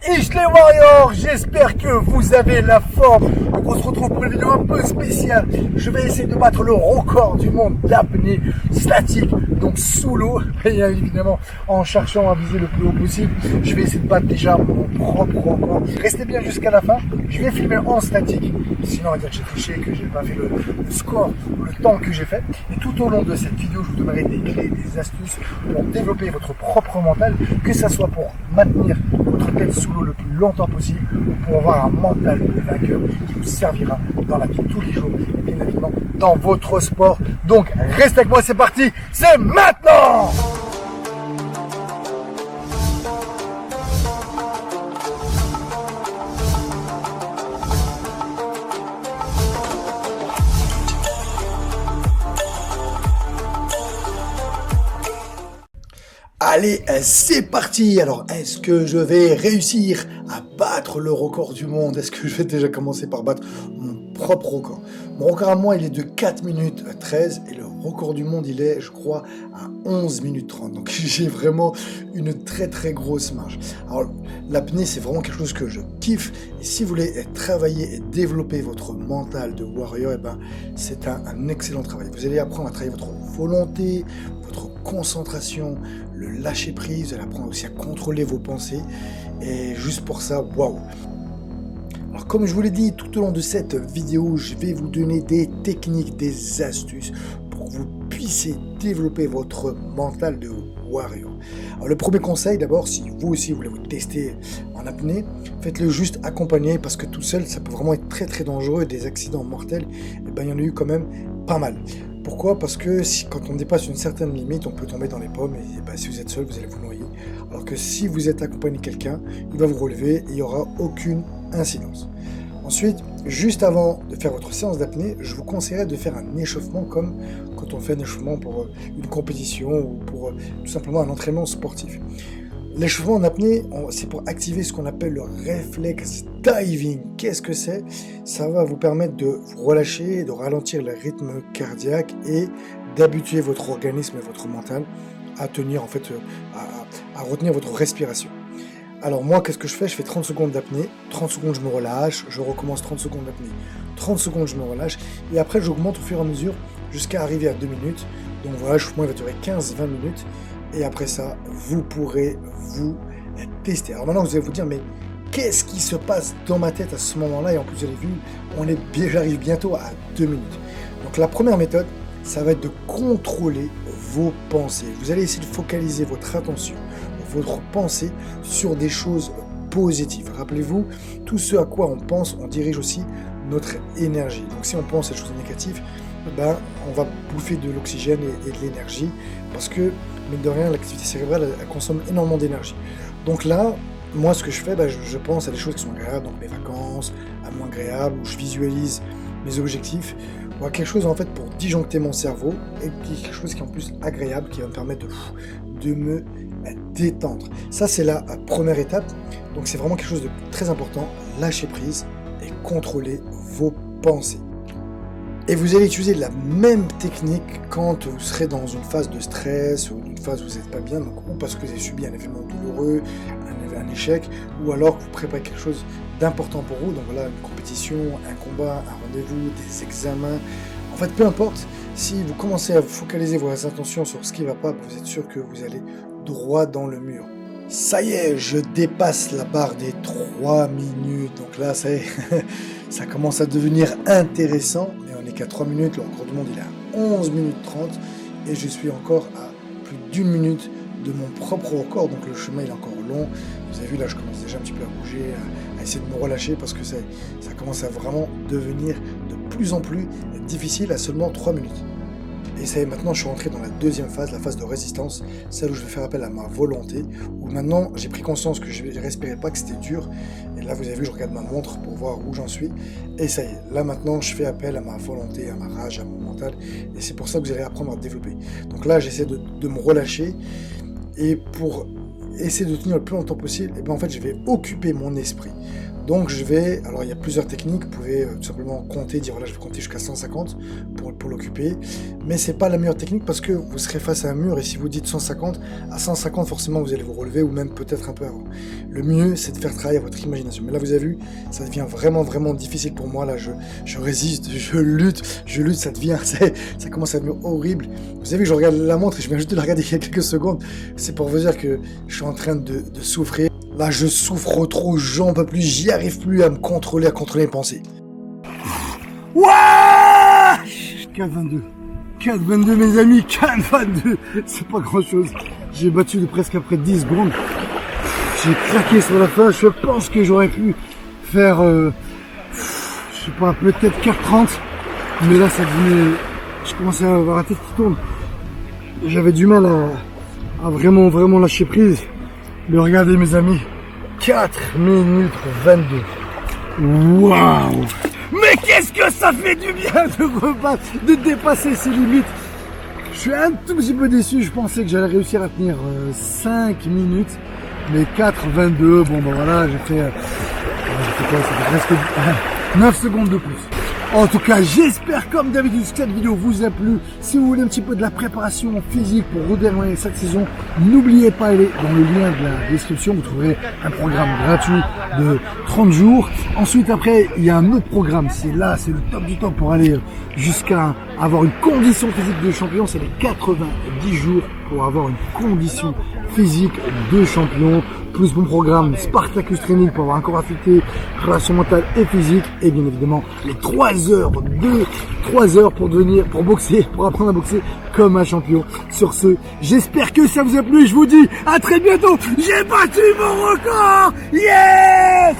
Ich les Warriors, j'espère que vous avez la forme. Donc on se retrouve pour une vidéo un peu spéciale. Je vais essayer de battre le record du monde d'apnée statique, donc sous l'eau, bien évidemment en cherchant à viser le plus haut possible. Je vais essayer de battre déjà mon propre record. Restez bien jusqu'à la fin. Je vais filmer en statique, sinon on va dire que j'ai triché, que j'ai pas fait le score, le temps que j'ai fait. Et tout au long de cette vidéo, je vous donnerai des clés, des astuces pour développer votre propre mental, que ça soit pour maintenir votre tête sous l'eau le plus longtemps possible ou pour avoir un mental de vainqueur qui vous servira dans la vie de tous les jours et bien évidemment dans votre sport. Donc restez avec moi, c'est parti, c'est maintenant! Allez, c'est parti. Alors, est-ce que je vais réussir à battre le record du monde? Est-ce que je vais déjà commencer par battre mon propre record? Mon record à moi, il est de 4 minutes 13 et le record du monde, il est, je crois, à 11 minutes 30. Donc, j'ai vraiment une très très grosse marge. Alors, l'apnée, c'est vraiment quelque chose que je kiffe. Et si vous voulez travailler et développer votre mental de warrior, eh ben, c'est un excellent travail. Vous allez apprendre à travailler votre volonté, votre concentration, le lâcher prise, vous allez apprendre aussi à contrôler vos pensées. Et juste pour ça, waouh! Alors comme je vous l'ai dit tout au long de cette vidéo, je vais vous donner des techniques, des astuces pour que vous puissiez développer votre mental de warrior. Alors le premier conseil d'abord, si vous aussi voulez vous tester en apnée, faites-le juste accompagné parce que tout seul ça peut vraiment être très très dangereux. Des accidents mortels, et ben, il y en a eu quand même pas mal. Pourquoi? Parce que quand on dépasse une certaine limite, on peut tomber dans les pommes et ben, si vous êtes seul, vous allez vous noyer. Alors que si vous êtes accompagné de quelqu'un, il va vous relever et il n'y aura aucune incidence. Ensuite, juste avant de faire votre séance d'apnée, je vous conseillerais de faire un échauffement comme quand on fait un échauffement pour une compétition ou pour tout simplement un entraînement sportif. L'échauffement en apnée, c'est pour activer ce qu'on appelle le réflexe diving. Qu'est-ce que c'est? Ça va vous permettre de vous relâcher, de ralentir le rythme cardiaque et d'habituer votre organisme et votre mental à tenir, en fait, à retenir votre respiration. Alors moi, qu'est-ce que je fais? Je fais 30 secondes d'apnée, 30 secondes je me relâche, je recommence 30 secondes d'apnée, 30 secondes je me relâche, et après j'augmente au fur et à mesure jusqu'à arriver à 2 minutes. Donc voilà, l'échauffement va durer 15-20 minutes. Et après ça, vous pourrez vous tester. Alors maintenant, vous allez vous dire, mais qu'est-ce qui se passe dans ma tête à ce moment-là? Et en plus, vous avez vu, j'arrive bientôt à 2 minutes. Donc la première méthode, ça va être de contrôler vos pensées. Vous allez essayer de focaliser votre attention, votre pensée sur des choses positives. Rappelez-vous, tout ce à quoi on pense, on dirige aussi notre énergie. Donc si on pense à des choses négatives, ben, on va bouffer de l'oxygène et de l'énergie parce que, mine de rien, l'activité cérébrale elle consomme énormément d'énergie. Donc là, moi, ce que je fais, ben, je pense à des choses qui sont agréables, donc mes vacances, à moins agréables, où je visualise mes objectifs, ou à quelque chose en fait pour disjoncter mon cerveau et quelque chose qui est en plus agréable, qui va me permettre de me détendre. Ça, c'est la première étape. Donc, c'est vraiment quelque chose de très important. Lâcher prise et contrôler vos pensées. Et vous allez utiliser la même technique quand vous serez dans une phase de stress ou une phase où vous n'êtes pas bien, donc, ou parce que vous avez subi un événement douloureux, un échec, ou alors que vous préparez quelque chose d'important pour vous, donc voilà, une compétition, un combat, un rendez-vous, des examens. En fait, peu importe, si vous commencez à focaliser vos attentions sur ce qui ne va pas, vous êtes sûr que vous allez droit dans le mur. Ça y est, je dépasse la barre des 3 minutes, donc là, ça y est, ça commence à devenir intéressant. Qu'à 3 minutes, le record du monde il est à 11 minutes 30 et je suis encore à plus d'une minute de mon propre record, donc le chemin il est encore long. Vous avez vu là, je commence déjà un petit peu à bouger, à essayer de me relâcher parce que ça commence à vraiment devenir de plus en plus difficile à seulement 3 minutes. Et ça y est, maintenant je suis rentré dans la deuxième phase, la phase de résistance, celle où je vais faire appel à ma volonté, où maintenant j'ai pris conscience que je ne respirais pas, que c'était dur. Et là vous avez vu, je regarde ma montre pour voir où j'en suis. Et ça y est, là maintenant je fais appel à ma volonté, à ma rage, à mon mental. Et c'est pour ça que vous allez apprendre à développer. Donc là j'essaie de me relâcher. Et pour essayer de tenir le plus longtemps possible, et bien en fait je vais occuper mon esprit. Donc je vais, alors il y a plusieurs techniques, vous pouvez tout simplement compter, dire voilà je vais compter jusqu'à 150 pour l'occuper, mais c'est pas la meilleure technique parce que vous serez face à un mur et si vous dites 150, à 150 forcément vous allez vous relever ou même peut-être un peu avant. Le mieux c'est de faire travailler votre imagination, mais là vous avez vu, ça devient vraiment difficile pour moi, là je résiste, je lutte, ça devient, ça commence à devenir horrible. Vous avez vu, je regarde la montre et je viens juste de la regarder il y a quelques secondes, c'est pour vous dire que je suis en train de souffrir. Là, je souffre trop, j'en peux plus, j'y arrive plus à me contrôler, à contrôler mes pensées. Ouah 4,22. 4,22 mes amis, 4,22. C'est pas grand chose. J'ai battu de presque après 10 secondes. J'ai craqué sur la fin, je pense que j'aurais pu faire, je sais pas, peut-être 4,30. Mais là, ça devenait, je commençais à avoir la tête qui tourne. J'avais du mal à vraiment lâcher prise. Mais regardez mes amis, 4 minutes 22. Waouh! Mais qu'est-ce que ça fait du bien de dépasser ces limites. Je suis un tout petit peu déçu, je pensais que j'allais réussir à tenir 5 minutes. Mais 4,22, bon ben voilà, j'ai fait quoi, ça fait presque 9 secondes de plus. En tout cas, j'espère comme d'habitude que cette vidéo vous a plu. Si vous voulez un petit peu de la préparation physique pour redémarrer cette saison, n'oubliez pas, aller dans le lien de la description, vous trouverez un programme gratuit de 30 jours. Ensuite, après, il y a un autre programme, c'est le top du top pour aller jusqu'à avoir une condition physique de champion, c'est les 90 jours pour avoir une condition physique de champion, plus mon programme Spartacus Training pour avoir un corps affûté, relation mentale et physique, et bien évidemment les 3 heures pour boxer, pour apprendre à boxer comme un champion. Sur ce, j'espère que ça vous a plu, je vous dis à très bientôt. J'ai battu mon record. Yes!